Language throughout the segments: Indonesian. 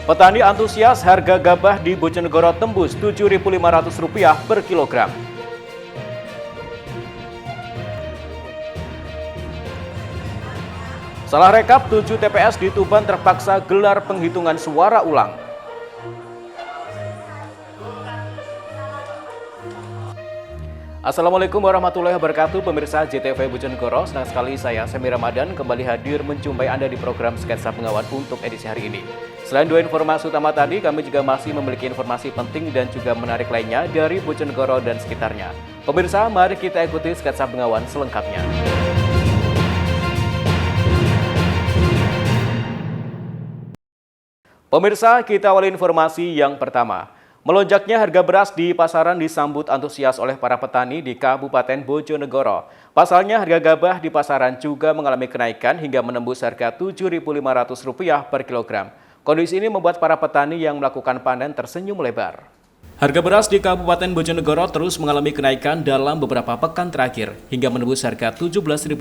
Petani antusias harga gabah di Bojonegoro tembus Rp7.500 per kilogram. Salah rekap, 7 TPS di Tuban terpaksa gelar penghitungan suara ulang. Assalamualaikum warahmatullahi wabarakatuh, pemirsa JTV Bojonegoro. Senang sekali saya, Semi Ramadan, kembali hadir menjumpai Anda di program Sketsa Pengawan untuk edisi hari ini. Selain dua informasi utama tadi, kami juga masih memiliki informasi penting dan juga menarik lainnya dari Bojonegoro dan sekitarnya. Pemirsa, mari kita ikuti Sketsa Pengawan selengkapnya. Pemirsa, kita awali informasi yang pertama. Melonjaknya harga beras di pasaran disambut antusias oleh para petani di Kabupaten Bojonegoro. Pasalnya harga gabah di pasaran juga mengalami kenaikan hingga menembus harga Rp7.500 per kilogram. Kondisi ini membuat para petani yang melakukan panen tersenyum lebar. Harga beras di Kabupaten Bojonegoro terus mengalami kenaikan dalam beberapa pekan terakhir hingga menembus harga Rp17.000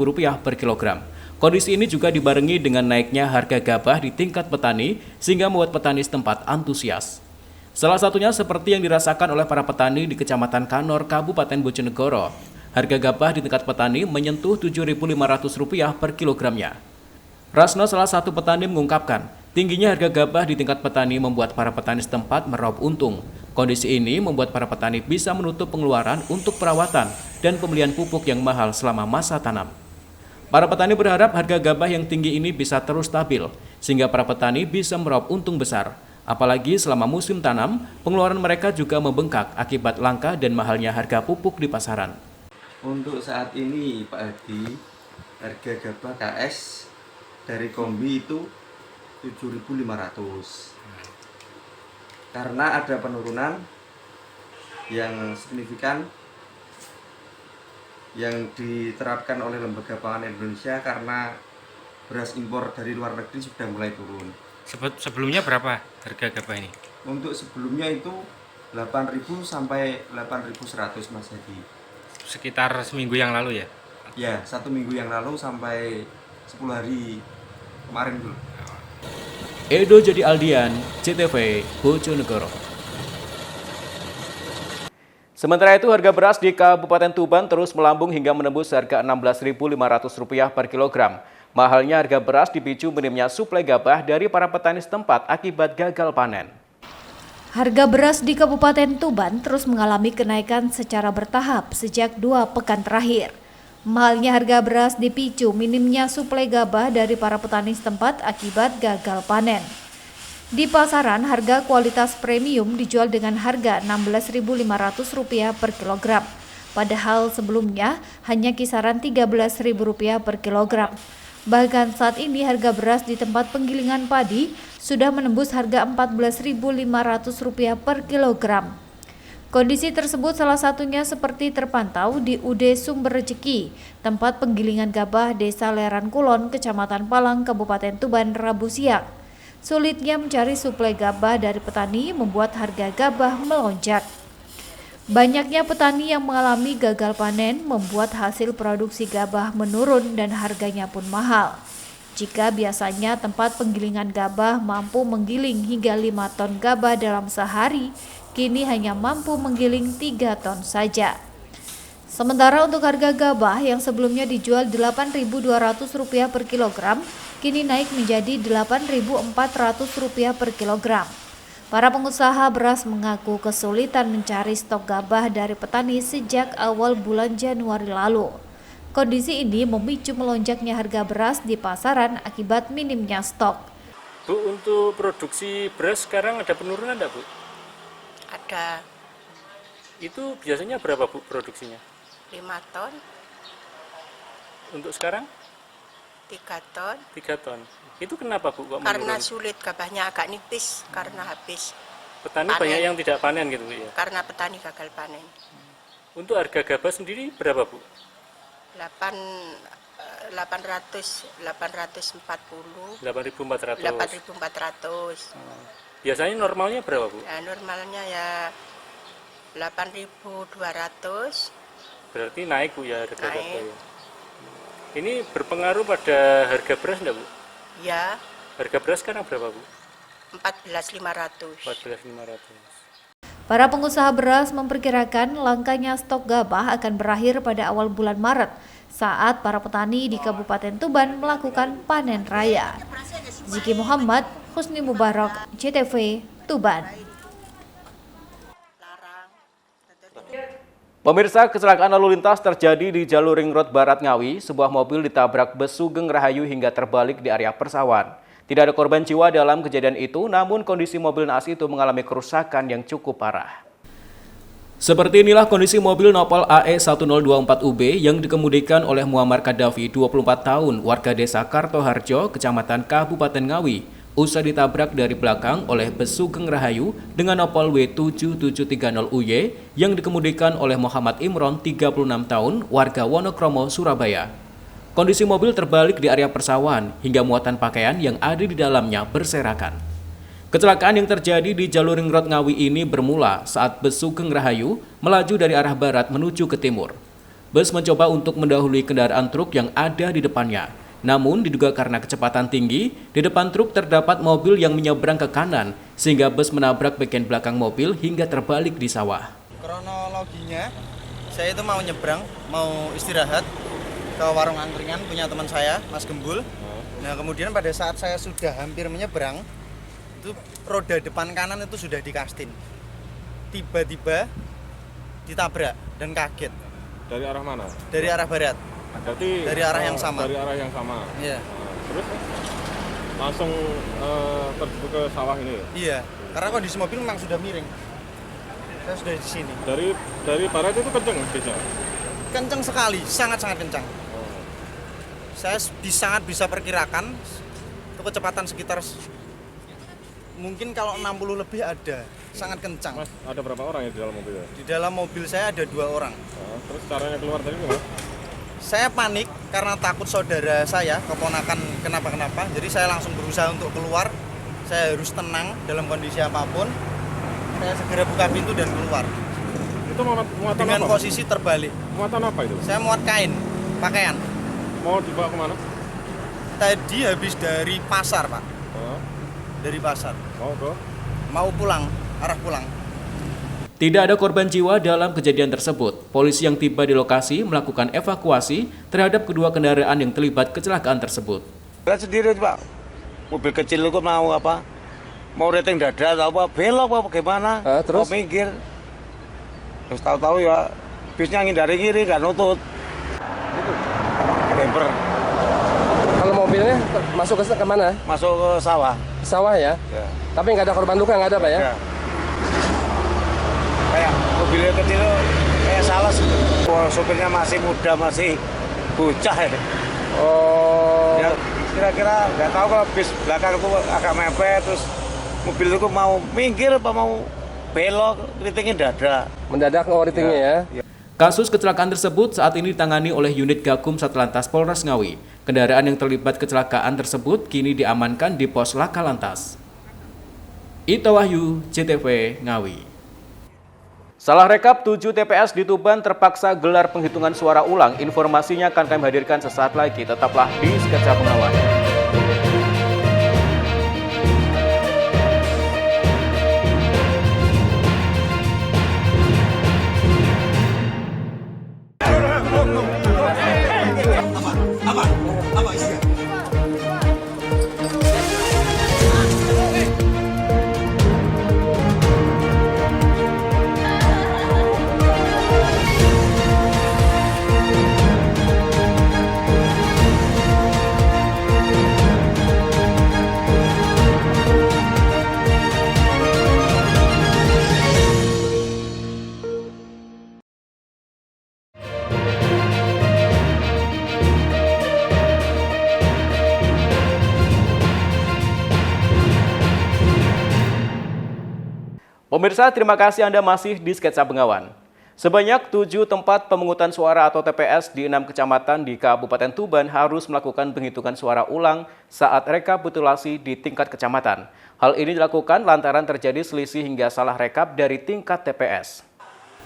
per kilogram. Kondisi ini juga dibarengi dengan naiknya harga gabah di tingkat petani sehingga membuat petani setempat antusias. Salah satunya seperti yang dirasakan oleh para petani di Kecamatan Kanor, Kabupaten Bojonegoro. Harga gabah di tingkat petani menyentuh Rp7.500 per kilogramnya. Rasno, salah satu petani, mengungkapkan, tingginya harga gabah di tingkat petani membuat para petani setempat meraup untung. Kondisi ini membuat para petani bisa menutup pengeluaran untuk perawatan dan pembelian pupuk yang mahal selama masa tanam. Para petani berharap harga gabah yang tinggi ini bisa terus stabil, sehingga para petani bisa meraup untung besar. Apalagi selama musim tanam, pengeluaran mereka juga membengkak akibat langka dan mahalnya harga pupuk di pasaran. Untuk saat ini Pak Hadi, harga gabah KS dari Kombi itu Rp7.500. Karena ada penurunan yang signifikan yang diterapkan oleh Lembaga Pangan Indonesia karena beras impor dari luar negeri sudah mulai turun. Sebelumnya berapa harga gabah ini? Untuk sebelumnya itu 8.000 sampai 8.100 Mas Hadi. Sekitar seminggu yang lalu ya? Ya, 1 minggu yang lalu sampai 10 hari kemarin dulu. Edo Jadi Aldian, JTV Bojonegoro. Sementara itu, harga beras di Kabupaten Tuban terus melambung hingga menembus harga Rp16.500 per kilogram. Mahalnya harga beras dipicu minimnya suplai gabah dari para petani setempat akibat gagal panen. Harga beras di Kabupaten Tuban terus mengalami kenaikan secara bertahap sejak 2 pekan terakhir. Mahalnya harga beras dipicu minimnya suplai gabah dari para petani setempat akibat gagal panen. Di pasaran, harga kualitas premium dijual dengan harga Rp16.500 per kilogram. Padahal sebelumnya hanya kisaran Rp13.000 per kilogram. Bahkan saat ini harga beras di tempat penggilingan padi sudah menembus harga Rp14.500 per kilogram. Kondisi tersebut salah satunya seperti terpantau di UD Sumber Rejeki, tempat penggilingan gabah Desa Leran Kulon, Kecamatan Palang, Kabupaten Tuban, Rabu siang. Sulitnya mencari suplai gabah dari petani membuat harga gabah melonjak. Banyaknya petani yang mengalami gagal panen membuat hasil produksi gabah menurun dan harganya pun mahal. Jika biasanya tempat penggilingan gabah mampu menggiling hingga 5 ton gabah dalam sehari, kini hanya mampu menggiling 3 ton saja. Sementara untuk harga gabah yang sebelumnya dijual Rp8.200 per kilogram, kini naik menjadi Rp8.400 per kilogram. Para pengusaha beras mengaku kesulitan mencari stok gabah dari petani sejak awal bulan Januari lalu. Kondisi ini memicu melonjaknya harga beras di pasaran akibat minimnya stok. Bu, untuk produksi beras sekarang ada penurunan enggak, Bu? Ada Itu biasanya berapa, Bu, produksinya? 5 ton, Untuk sekarang 3 ton, 3 ton. Itu kenapa, Bu, kok karena menurun? sulit gabahnya agak nipis karena habis Petani panen. banyak yang tidak panen gitu, Bu, ya? Karena petani gagal panen. Untuk harga gabah sendiri berapa, Bu? 840, 8.400. 8.400. Biasanya normalnya berapa, Bu? Ya, normalnya ya 8.200. Berarti naik, Bu, ya harga Naik. gabah ya. Ini berpengaruh pada harga beras enggak, Bu? Ya, Harga beras sekarang berapa, Bu? 14.500. 14.500. Para pengusaha beras memperkirakan langkanya stok gabah akan berakhir pada awal bulan Maret saat para petani di Kabupaten Tuban melakukan panen raya. Ziki Muhammad, Husni Mubarak, JTV, Tuban. Pemirsa, kecelakaan lalu lintas terjadi di jalur Ring Road Barat Ngawi. Sebuah mobil ditabrak bus Sugeng Rahayu hingga terbalik di area persawahan. Tidak ada korban jiwa dalam kejadian itu, namun kondisi mobil naas itu mengalami kerusakan yang cukup parah. Seperti inilah kondisi mobil Nopal AE 1024UB yang dikemudikan oleh Muammar Kadafi, 24 tahun, warga desa Kartoharjo, Kecamatan Kabupaten Ngawi, usai ditabrak dari belakang oleh bus Sugeng Rahayu dengan Nopal W7730UY yang dikemudikan oleh Muhammad Imron, 36 tahun, warga Wonokromo, Surabaya. Kondisi mobil terbalik di area persawahan hingga muatan pakaian yang ada di dalamnya berserakan. Kecelakaan yang terjadi di jalur Ring Road Ngawi ini bermula saat bus Sugeng Rahayu melaju dari arah barat menuju ke timur. Bus mencoba untuk mendahului kendaraan truk yang ada di depannya. Namun diduga karena kecepatan tinggi, di depan truk terdapat mobil yang menyeberang ke kanan sehingga bus menabrak bagian belakang mobil hingga terbalik di sawah. Kronologinya, saya itu mau nyebrang, mau istirahat ke warung angkringan punya teman saya, Mas Gembul. Nah, kemudian pada saat saya sudah hampir menyeberang, itu roda depan kanan itu sudah dikastin. Tiba-tiba ditabrak dan kaget. Dari arah mana? Dari arah barat. Berarti dari arah yang sama. Dari arah yang sama. Iya. Terus langsung terjun ke sawah ini. Iya, karena kondisi mobil memang sudah miring. Saya sudah di sini. Dari barat itu kenceng bisnya? Kenceng sekali, sangat-sangat kencang. Saya sangat bisa perkirakan itu kecepatan sekitar mungkin kalau 60 lebih ada, sangat kencang. Mas, ada berapa orang ya di dalam mobil? Di dalam mobil saya ada 2 orang. Terus caranya keluar tadi gimana? Saya panik karena takut saudara saya, keponakan kenapa-kenapa. Jadi saya langsung berusaha untuk keluar. Saya harus tenang dalam kondisi apapun. Saya segera buka pintu dan keluar. Itu muatan dengan apa? Posisi terbalik. Muatan apa itu? Saya muat kain, pakaian. Mau dibawa kemana? Tadi habis dari pasar, Pak. Dari pasar. Mau pulang, arah pulang. Tidak ada korban jiwa dalam kejadian tersebut. Polisi yang tiba di lokasi melakukan evakuasi terhadap kedua kendaraan yang terlibat kecelakaan tersebut. Lihat sendiri, Pak. Mobil kecil itu mau apa? Mau rating dada atau apa? Belok apa bagaimana? Terus? Mau minggir. Terus tahu-tahu ya bisnya ngindari kiri, nggak nutut. Itu. Bemper. Kalau mobilnya masuk ke mana? Masuk ke sawah. Sawah ya? Ya. Tapi nggak ada korban luka, nggak ada Pak ya? Ya. Kayak mobilnya kecil kayak salah. Sopirnya masih muda, masih bocah ya. Oh. Ya kira-kira nggak tahu kalau bis belakang itu agak mepet, terus mobil itu mau minggir apa mau belok, ritingnya dada. Mendadak ritingnya ya? Kasus kecelakaan tersebut saat ini ditangani oleh unit Gakum Satlantas Polres Ngawi. Kendaraan yang terlibat kecelakaan tersebut kini diamankan di pos Laka Lantas. Ita Wahyu, JTV Ngawi. Salah rekap 7 TPS di Tuban terpaksa gelar penghitungan suara ulang. Informasinya akan kami hadirkan sesaat lagi. Tetaplah di Sketsa Pengawas. Pemirsa, terima kasih Anda masih di Sketsa Bengawan. Sebanyak 7 tempat pemungutan suara atau TPS di 6 kecamatan di Kabupaten Tuban harus melakukan penghitungan suara ulang saat rekapitulasi di tingkat kecamatan. Hal ini dilakukan lantaran terjadi selisih hingga salah rekap dari tingkat TPS.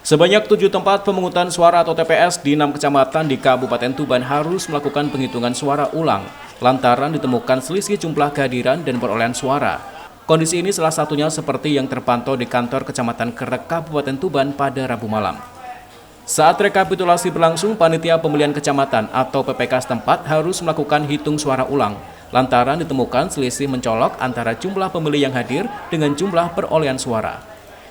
Sebanyak 7 tempat pemungutan suara atau TPS di 6 kecamatan di Kabupaten Tuban harus melakukan penghitungan suara ulang lantaran ditemukan selisih jumlah kehadiran dan perolehan suara. Kondisi ini salah satunya seperti yang terpantau di kantor Kecamatan Kerek, Kabupaten Tuban pada Rabu malam. Saat rekapitulasi berlangsung, panitia pemilihan kecamatan atau PPK setempat harus melakukan hitung suara ulang lantaran ditemukan selisih mencolok antara jumlah pemilih yang hadir dengan jumlah perolehan suara.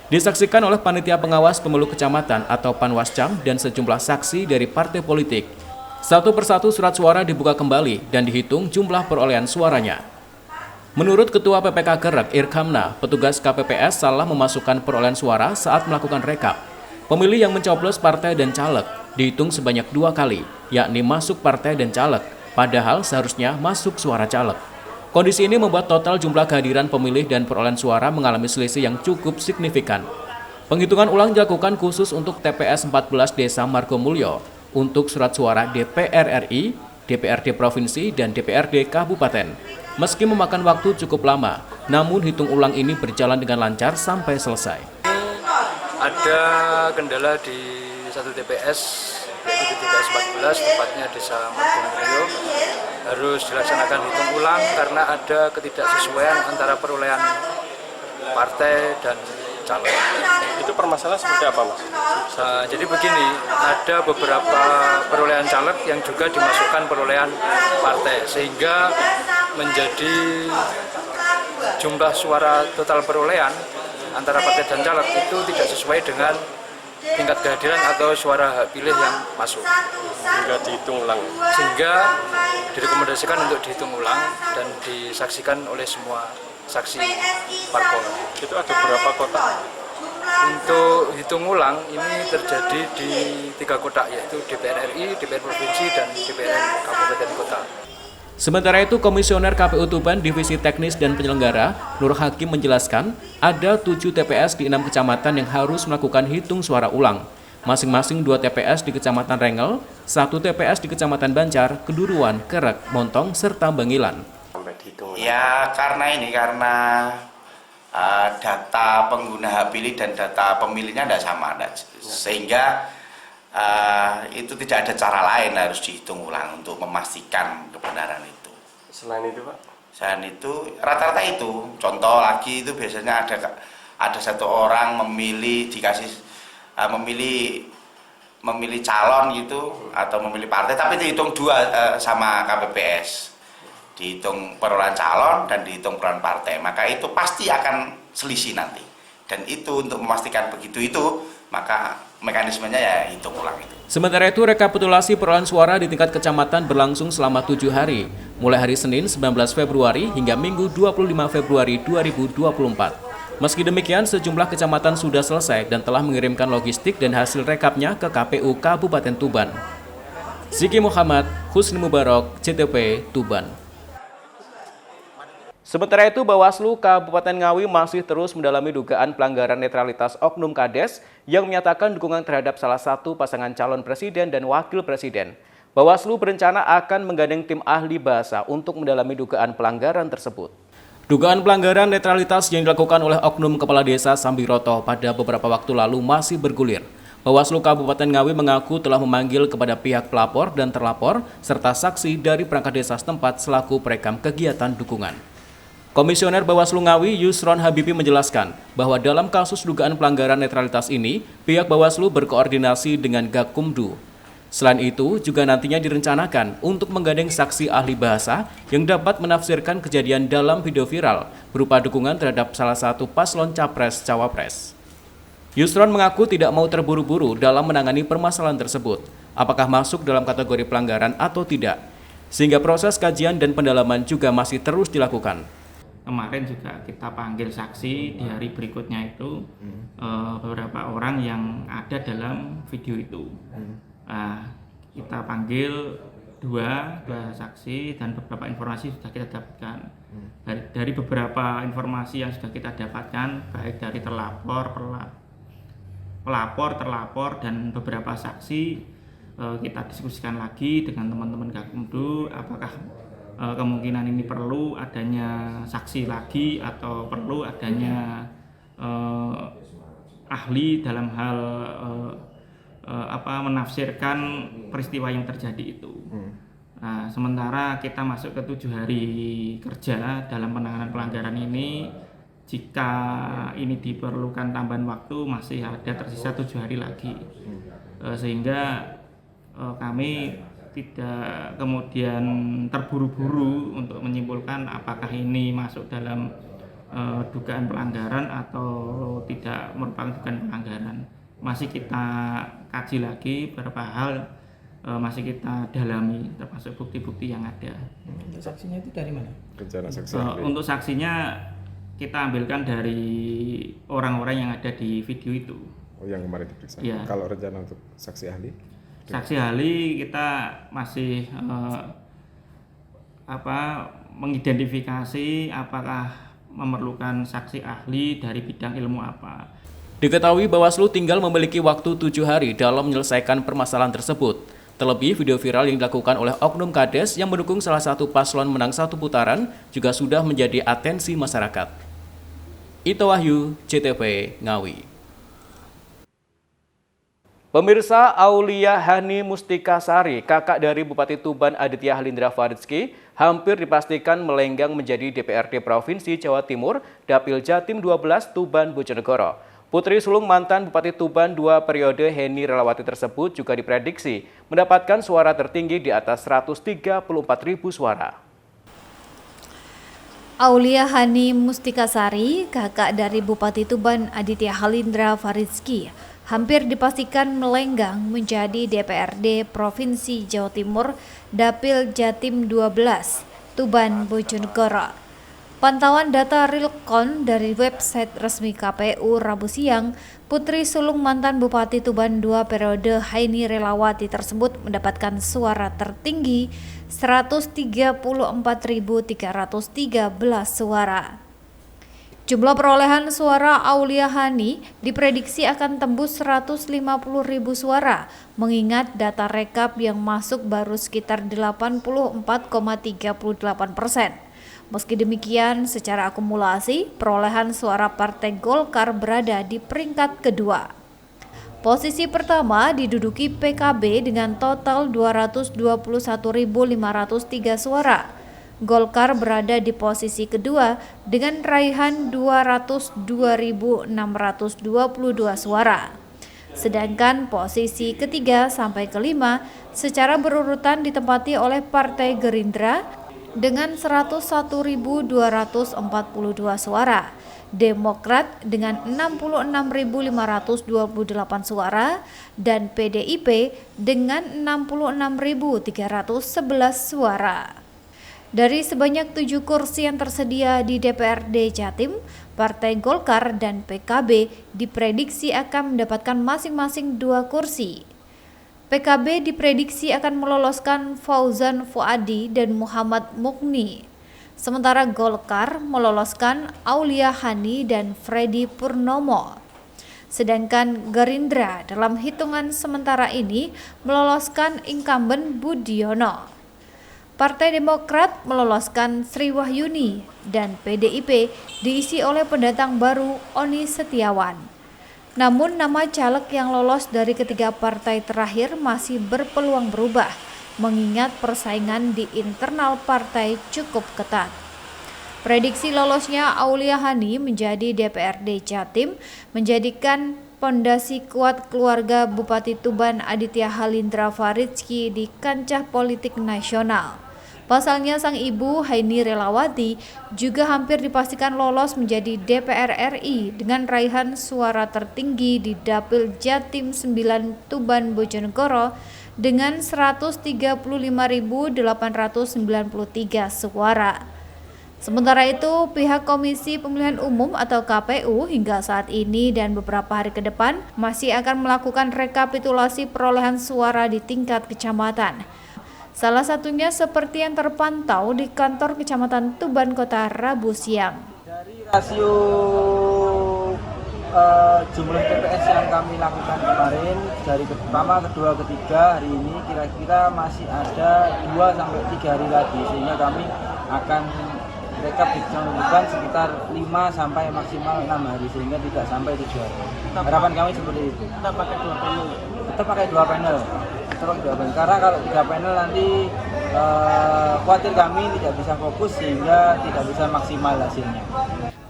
Disaksikan oleh panitia pengawas pemilu kecamatan atau Panwascam dan sejumlah saksi dari partai politik. Satu persatu surat suara dibuka kembali dan dihitung jumlah perolehan suaranya. Menurut Ketua PPK Kerek, Irkamna, petugas KPPS salah memasukkan perolehan suara saat melakukan rekap. Pemilih yang mencoblos partai dan caleg dihitung sebanyak 2 kali, yakni masuk partai dan caleg, padahal seharusnya masuk suara caleg. Kondisi ini membuat total jumlah kehadiran pemilih dan perolehan suara mengalami selisih yang cukup signifikan. Penghitungan ulang dilakukan khusus untuk TPS 14 Desa Margomulyo, untuk surat suara DPR RI, DPRD Provinsi, dan DPRD Kabupaten. Meski memakan waktu cukup lama, namun hitung ulang ini berjalan dengan lancar sampai selesai. Ada kendala di satu TPS, yaitu di TPS 14, tepatnya Desa Margomulyo. Harus dilaksanakan hitung ulang karena ada ketidaksesuaian antara perolehan partai dan caleg. Itu permasalahan seperti apa, Mas? Jadi begini, ada beberapa perolehan caleg yang juga dimasukkan perolehan partai, sehingga menjadi jumlah suara total perolehan antara partai dan caleg itu tidak sesuai dengan tingkat kehadiran atau suara hak pilih yang masuk. Hingga dihitung ulang. Sehingga direkomendasikan untuk dihitung ulang dan disaksikan oleh semua saksi parpol. Itu ada berapa kotak? Untuk hitung ulang ini terjadi di 3 kotak, yaitu DPR RI, DPR Provinsi, dan DPR Kabupaten Kota. Sementara itu, Komisioner KPU Tuban Divisi Teknis dan Penyelenggara, Nur Hakim menjelaskan ada 7 TPS di 6 kecamatan yang harus melakukan hitung suara ulang. Masing-masing 2 TPS di Kecamatan Rengel, 1 TPS di Kecamatan Banjar, Keduruan, Kerek, Montong, serta Bangilan. Ya karena data pengguna hak pilih dan data pemilihnya tidak sama, sehingga itu tidak ada cara lain, harus dihitung ulang untuk memastikan kebenaran itu. Selain itu, Pak? Selain itu rata-rata itu, contoh lagi itu biasanya ada satu orang memilih calon gitu atau memilih partai, tapi dihitung 2 sama KPPS, dihitung perolehan calon dan dihitung perolehan partai, maka itu pasti akan selisih nanti. Dan itu untuk memastikan begitu itu, maka mekanismenya ya hitung ulang itu. Sementara itu, rekapitulasi perolehan suara di tingkat kecamatan berlangsung selama 7 hari, mulai hari Senin 19 Februari hingga Minggu 25 Februari 2024. Meski demikian, sejumlah kecamatan sudah selesai dan telah mengirimkan logistik dan hasil rekapnya ke KPU Kabupaten Tuban. Ziki Muhammad, Husni Mubarok, CTP, Tuban. Sementara itu, Bawaslu Kabupaten Ngawi masih terus mendalami dugaan pelanggaran netralitas Oknum Kades yang menyatakan dukungan terhadap salah satu pasangan calon presiden dan wakil presiden. Bawaslu berencana akan menggandeng tim ahli bahasa untuk mendalami dugaan pelanggaran tersebut. Dugaan pelanggaran netralitas yang dilakukan oleh Oknum Kepala Desa Sambiroto pada beberapa waktu lalu masih bergulir. Bawaslu Kabupaten Ngawi mengaku telah memanggil kepada pihak pelapor dan terlapor serta saksi dari perangkat desa setempat selaku perekam kegiatan dukungan. Komisioner Bawaslu Ngawi Yusron Habibi menjelaskan bahwa dalam kasus dugaan pelanggaran netralitas ini, pihak Bawaslu berkoordinasi dengan Gakumdu. Selain itu, juga nantinya direncanakan untuk menggandeng saksi ahli bahasa yang dapat menafsirkan kejadian dalam video viral berupa dukungan terhadap salah satu paslon capres-cawapres. Yusron mengaku tidak mau terburu-buru dalam menangani permasalahan tersebut, apakah masuk dalam kategori pelanggaran atau tidak, sehingga proses kajian dan pendalaman juga masih terus dilakukan. Kemarin juga kita panggil saksi di hari berikutnya itu beberapa orang yang ada dalam video itu. Kita panggil dua saksi dan beberapa informasi sudah kita dapatkan. Dari beberapa informasi yang sudah kita dapatkan, baik dari pelapor, terlapor, dan beberapa saksi, kita diskusikan lagi dengan teman-teman Gakumdu apakah kemungkinan ini perlu adanya saksi lagi atau perlu adanya ahli dalam hal menafsirkan peristiwa yang terjadi itu. Nah, sementara kita masuk ke 7 hari kerja dalam penanganan pelanggaran ini, jika ini diperlukan tambahan waktu masih ada tersisa 7 hari lagi, sehingga kami tidak kemudian terburu-buru untuk menyimpulkan apakah ini masuk dalam dugaan pelanggaran atau tidak merupakan dugaan pelanggaran. Masih kita kaji lagi beberapa hal, masih kita dalami termasuk bukti-bukti yang ada. Untuk saksinya itu dari mana? Rencana saksi. Untuk saksinya kita ambilkan dari orang-orang yang ada di video itu. Oh, yang kemarin diperiksa. Ya. Kalau rencana untuk saksi ahli? Saksi ahli kita masih mengidentifikasi apakah memerlukan saksi ahli dari bidang ilmu apa. Diketahui Bawaslu tinggal memiliki waktu 7 hari dalam menyelesaikan permasalahan tersebut. Terlebih video viral yang dilakukan oleh oknum kades yang mendukung salah satu paslon menang 1 putaran juga sudah menjadi atensi masyarakat. Ito Wahyu, CTV Ngawi. Pemirsa, Aulia Hani Mustikasari, kakak dari Bupati Tuban Aditya Halindra Faridski, hampir dipastikan melenggang menjadi DPRD Provinsi Jawa Timur, Dapil Jatim 12 Tuban Bojonegoro. Putri sulung mantan Bupati Tuban 2 periode Heni Relawati tersebut juga diprediksi mendapatkan suara tertinggi di atas 134.000 suara. Aulia Hani Mustikasari, kakak dari Bupati Tuban Aditya Halindra Faridski, hampir dipastikan melenggang menjadi DPRD Provinsi Jawa Timur, Dapil Jatim 12, Tuban Bojonegoro. Pantauan data Realcon dari website resmi KPU Rabu siang, putri sulung mantan Bupati Tuban 2 periode Heni Relawati tersebut mendapatkan suara tertinggi 134.313 suara. Jumlah perolehan suara Aulia Hani diprediksi akan tembus 150.000 suara, mengingat data rekap yang masuk baru sekitar 84,38%. Meski demikian, secara akumulasi, perolehan suara Partai Golkar berada di peringkat kedua. Posisi pertama diduduki PKB dengan total 221.503 suara. Golkar berada di posisi kedua dengan raihan 202.622 suara. Sedangkan posisi ketiga sampai kelima secara berurutan ditempati oleh Partai Gerindra dengan 101.242 suara, Demokrat dengan 66.528 suara, dan PDIP dengan 66.311 suara. Dari sebanyak 7 kursi yang tersedia di DPRD Jatim, Partai Golkar dan PKB diprediksi akan mendapatkan masing-masing 2 kursi. PKB diprediksi akan meloloskan Fauzan Fuadi dan Muhammad Mukni. Sementara Golkar meloloskan Aulia Hani dan Freddy Purnomo. Sedangkan Gerindra dalam hitungan sementara ini meloloskan incumbent Budiono. Partai Demokrat meloloskan Sri Wahyuni dan PDIP diisi oleh pendatang baru Oni Setiawan. Namun nama caleg yang lolos dari ketiga partai terakhir masih berpeluang berubah, mengingat persaingan di internal partai cukup ketat. Prediksi lolosnya Aulia Hani menjadi DPRD Jatim menjadikan pondasi kuat keluarga Bupati Tuban Aditya Halindra Faridski di kancah politik nasional. Pasalnya sang ibu Heni Relawati juga hampir dipastikan lolos menjadi DPR RI dengan raihan suara tertinggi di Dapil Jatim 9 Tuban Bojonegoro dengan 135.893 suara. Sementara itu, pihak Komisi Pemilihan Umum atau KPU hingga saat ini dan beberapa hari ke depan masih akan melakukan rekapitulasi perolehan suara di tingkat kecamatan. Salah satunya seperti yang terpantau di kantor Kecamatan Tuban Kota Rabu siang. Dari rasio jumlah TPS yang kami lakukan kemarin dari pertama, kedua, ketiga hari ini kira-kira masih ada 2-3 hari lagi, sehingga kami akan rekap di Kecamatan Tuban sekitar 5 sampai maksimal 6 hari, sehingga tidak sampai 7 hari. Harapan kami seperti itu. Tetap pakai 2 panel. Tetap pakai 2 panel. Karena kalau 3 panel nanti khawatir kami tidak bisa fokus sehingga tidak bisa maksimal hasilnya.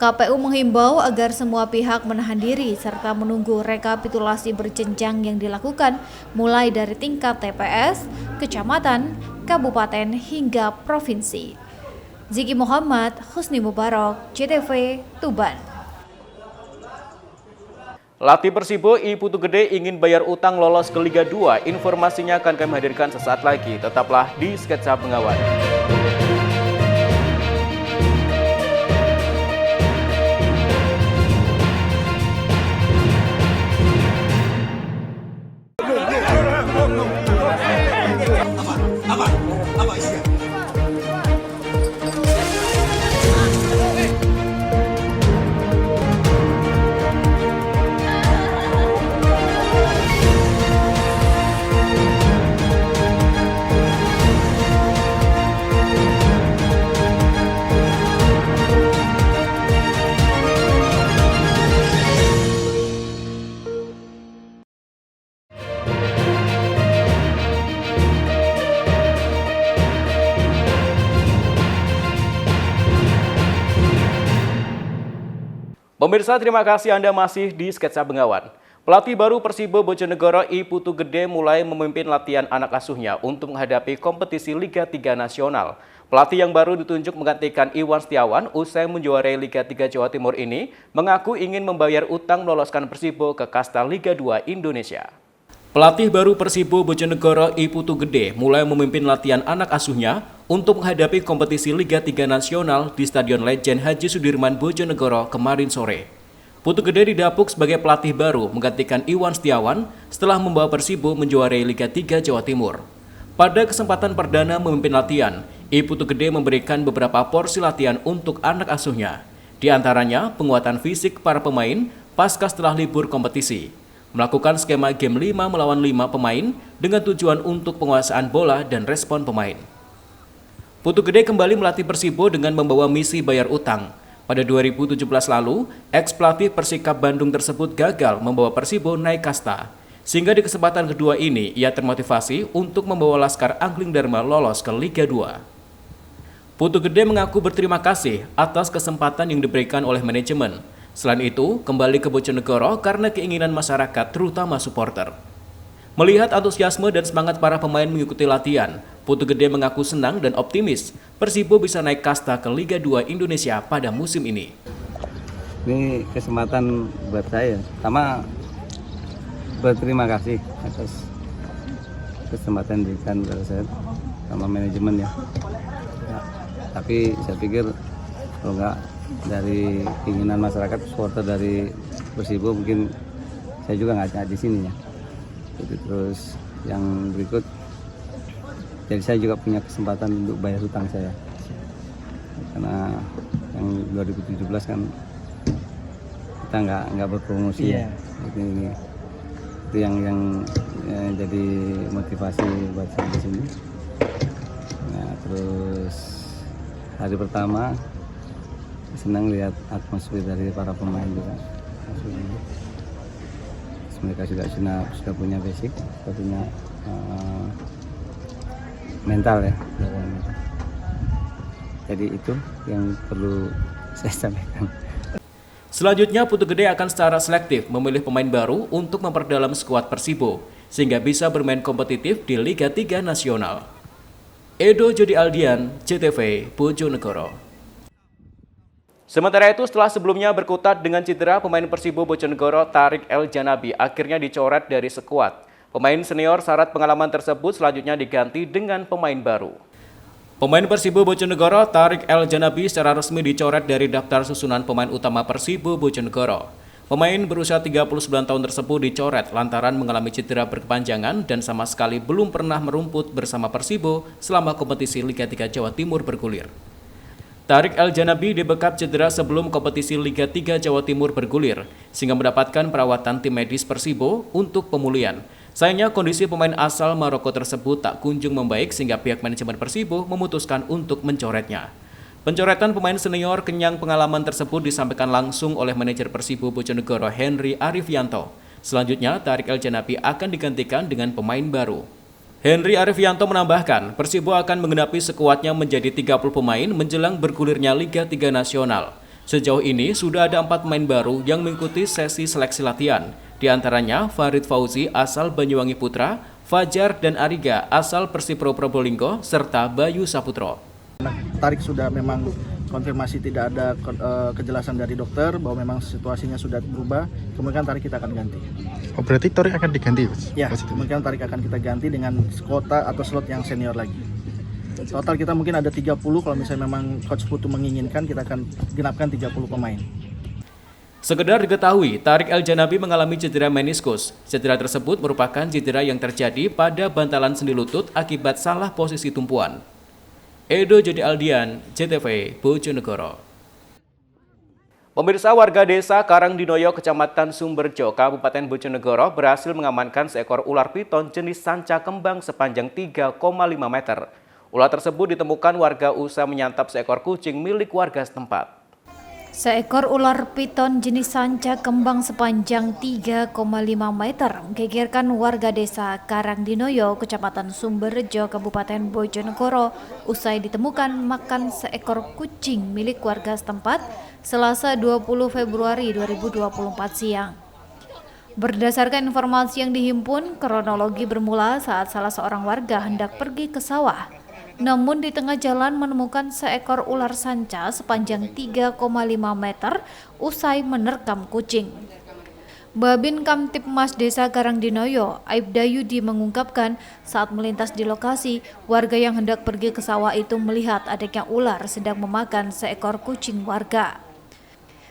KPU menghimbau agar semua pihak menahan diri serta menunggu rekapitulasi berjenjang yang dilakukan mulai dari tingkat TPS, kecamatan, kabupaten hingga provinsi. Ziki Muhammad, Husni Mubarak, JTV, Tuban. Latih Persibo I Putu Gede ingin bayar utang lolos ke Liga 2. Informasinya akan kami hadirkan sesaat lagi. Tetaplah di Sketsa Pengawan. Pemirsa, terima kasih Anda masih di Sketsa Bengawan. Pelatih baru Persibo Bojonegoro I Putu Gede mulai memimpin latihan anak asuhnya untuk menghadapi kompetisi Liga 3 Nasional. Pelatih yang baru ditunjuk menggantikan Iwan Setiawan usai menjuarai Liga 3 Jawa Timur ini mengaku ingin membayar utang meloloskan Persibo ke kasta Liga 2 Indonesia. Pelatih baru Persibo Bojonegoro I Putu Gede mulai memimpin latihan anak asuhnya untuk menghadapi kompetisi Liga 3 Nasional di Stadion Legend Haji Sudirman Bojonegoro kemarin sore. Putu Gede didapuk sebagai pelatih baru menggantikan Iwan Setiawan setelah membawa Persibo menjuarai Liga 3 Jawa Timur. Pada kesempatan perdana memimpin latihan, I Putu Gede memberikan beberapa porsi latihan untuk anak asuhnya. Di antaranya penguatan fisik para pemain pasca setelah libur kompetisi. Melakukan skema game 5 melawan 5 pemain dengan tujuan untuk penguasaan bola dan respon pemain. Putu Gede kembali melatih Persibo dengan membawa misi bayar utang. Pada 2017 lalu, ex-pelatih Persikap Bandung tersebut gagal membawa Persibo naik kasta. Sehingga di kesempatan kedua ini, ia termotivasi untuk membawa Laskar Angling Dharma lolos ke Liga 2. Putu Gede mengaku berterima kasih atas kesempatan yang diberikan oleh manajemen. Selain itu, kembali ke Bojonegoro karena keinginan masyarakat terutama supporter. Melihat antusiasme dan semangat para pemain mengikuti latihan, Putu Gede mengaku senang dan optimis Persibo bisa naik kasta ke Liga 2 Indonesia pada musim ini. Ini kesempatan buat saya. Pertama, berterima kasih atas kesempatan diberikan kepada saya sama manajemen ya. Tapi saya pikir kalau enggak dari keinginan masyarakat supporter dari Persibo mungkin saya juga nggak di sini ya. Jadi terus yang berikut, jadi saya juga punya kesempatan untuk bayar hutang saya karena yang 2017 kan kita nggak berpromosi ya. Jadi itu yang jadi motivasi buat saya di sini. Nah, terus hari pertama senang lihat atmosfer dari para pemain juga. Mereka juga sudah punya basic, sudah punya mental ya. Jadi itu yang perlu saya sampaikan. Selanjutnya, Putu Gede akan secara selektif memilih pemain baru untuk memperdalam skuad Persibo sehingga bisa bermain kompetitif di Liga 3 Nasional. Edo Jody Aldian, JTV, Bojonegoro. Sementara itu, setelah sebelumnya berkutat dengan cedera, pemain Persibo Bojonegoro Tariq El Janabi akhirnya dicoret dari skuad. Pemain senior syarat pengalaman tersebut selanjutnya diganti dengan pemain baru. Pemain Persibo Bojonegoro Tariq El Janabi secara resmi dicoret dari daftar susunan pemain utama Persibo Bojonegoro. Pemain berusia 39 tahun tersebut dicoret lantaran mengalami cedera berkepanjangan dan sama sekali belum pernah merumput bersama Persibo selama kompetisi Liga 3 Jawa Timur bergulir. Tariq El Janabi dibekap cedera sebelum kompetisi Liga 3 Jawa Timur bergulir, sehingga mendapatkan perawatan tim medis Persibo untuk pemulihan. Sayangnya kondisi pemain asal Maroko tersebut tak kunjung membaik sehingga pihak manajemen Persibo memutuskan untuk mencoretnya. Pencoretan pemain senior kenyang pengalaman tersebut disampaikan langsung oleh manajer Persibo Bojonegoro Henry Arifianto. Selanjutnya, Tariq El Janabi akan digantikan dengan pemain baru. Henry Arifianto menambahkan, Persibo akan menggenapi sekuatnya menjadi 30 pemain menjelang bergulirnya Liga 3 Nasional. Sejauh ini sudah ada 4 pemain baru yang mengikuti sesi seleksi latihan. Di antaranya Farid Fauzi asal Banyuwangi Putra, Fajar dan Ariga asal Persipro Probolinggo, serta Bayu Saputro. Tarik sudah memang konfirmasi tidak ada kejelasan dari dokter bahwa memang situasinya sudah berubah, kemungkinan Tarik kita akan ganti. Oh, berarti Tarik akan diganti? Ya, kemungkinan Tarik akan kita ganti dengan kuota atau slot yang senior lagi. Total kita mungkin ada 30, kalau misalnya memang Coach Putu menginginkan kita akan genapkan 30 pemain. Sekedar diketahui, Tarik El Janabi mengalami cedera meniskus. Cedera tersebut merupakan cedera yang terjadi pada bantalan sendi lutut akibat salah posisi tumpuan. Edo Jody Aldian, JTV, Bojonegoro. Pemirsa, warga desa Karangdinoyo, Kecamatan Sumberjo, Kabupaten Bojonegoro berhasil mengamankan seekor ular piton jenis sanca kembang sepanjang 3,5 meter. Ular tersebut ditemukan warga usai menyantap seekor kucing milik warga setempat. Seekor ular piton jenis sanca kembang sepanjang 3,5 meter menggegerkan warga desa Karangdinoyo, Kecamatan Sumberjo, Kabupaten Bojonegoro usai ditemukan makan seekor kucing milik warga setempat Selasa 20 Februari 2024 siang. Berdasarkan informasi yang dihimpun, kronologi bermula saat salah seorang warga hendak pergi ke sawah. Namun di tengah jalan menemukan seekor ular sanca sepanjang 3,5 meter usai menerkam kucing. Babin Kamtipmas Desa Karangdinoyo, Aibda Yudi mengungkapkan saat melintas di lokasi, warga yang hendak pergi ke sawah itu melihat adanya ular sedang memakan seekor kucing warga.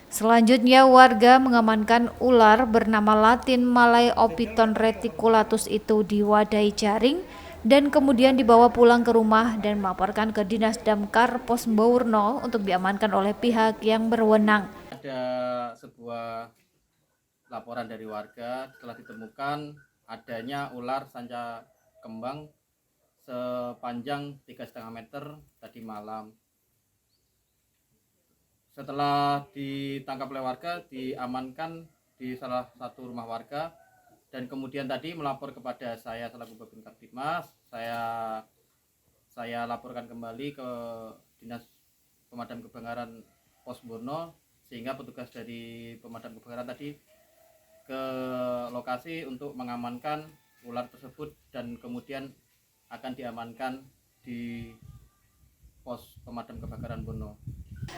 Selanjutnya warga mengamankan ular bernama Latin Malaeopiton reticulatus itu diwadahi jaring dan kemudian dibawa pulang ke rumah dan melaporkan ke Dinas Damkar Pos Mbaurno untuk diamankan oleh pihak yang berwenang. Ada sebuah laporan dari warga setelah ditemukan adanya ular sanca kembang sepanjang 3,5 meter tadi malam. Setelah ditangkap oleh warga, diamankan di salah satu rumah warga. Dan kemudian tadi melapor kepada saya selaku Babin Kamtipmas, saya laporkan kembali ke Dinas Pemadam Kebakaran Pos Mbaurno, sehingga petugas dari pemadam kebakaran tadi ke lokasi untuk mengamankan ular tersebut dan kemudian akan diamankan di pos pemadam kebakaran Mbaurno.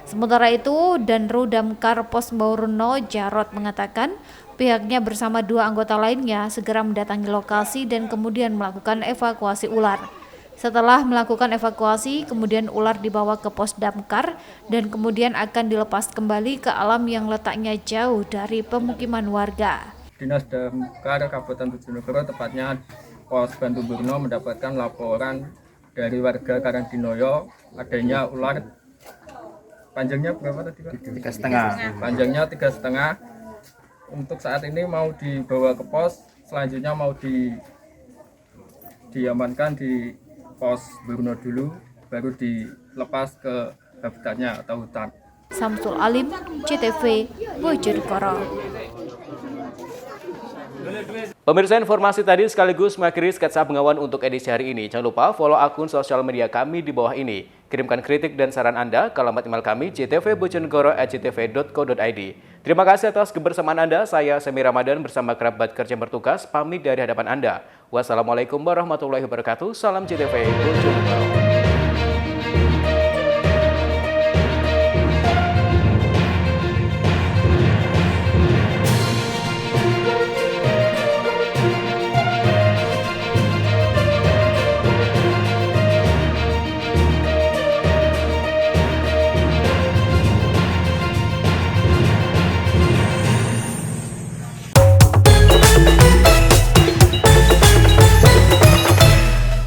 Sementara itu, Danru Damkar Pos Mbaurno Jarot mengatakan pihaknya bersama 2 anggota lainnya segera mendatangi lokasi dan kemudian melakukan evakuasi ular. Setelah melakukan evakuasi, kemudian ular dibawa ke pos damkar dan kemudian akan dilepas kembali ke alam yang letaknya jauh dari pemukiman warga. Dinas Damkar Kabupaten Bojonegoro, tepatnya Pos Bantu Mbaurno, mendapatkan laporan dari warga Karangdinoyo adanya ular panjangnya berapa tadi Pak? 3,5. Panjangnya 3,5. Untuk saat ini mau dibawa ke pos, selanjutnya mau diamankan di pos Mbaurno dulu, baru dilepas ke habitatnya atau hutan. Samsul Alim, JTV, Bojonegoro. Pemirsa, informasi tadi sekaligus mengakhiri sketsa pengawan untuk edisi hari ini. Jangan lupa follow akun sosial media kami di bawah ini. Kirimkan kritik dan saran Anda ke alamat email kami jtvbojonegoro@jtv.co.id. Terima kasih atas kebersamaan Anda. Saya Semi Ramadan bersama kerabat kerja yang bertugas pamit dari hadapan Anda. Wassalamualaikum warahmatullahi wabarakatuh. Salam JTV Bojonegoro.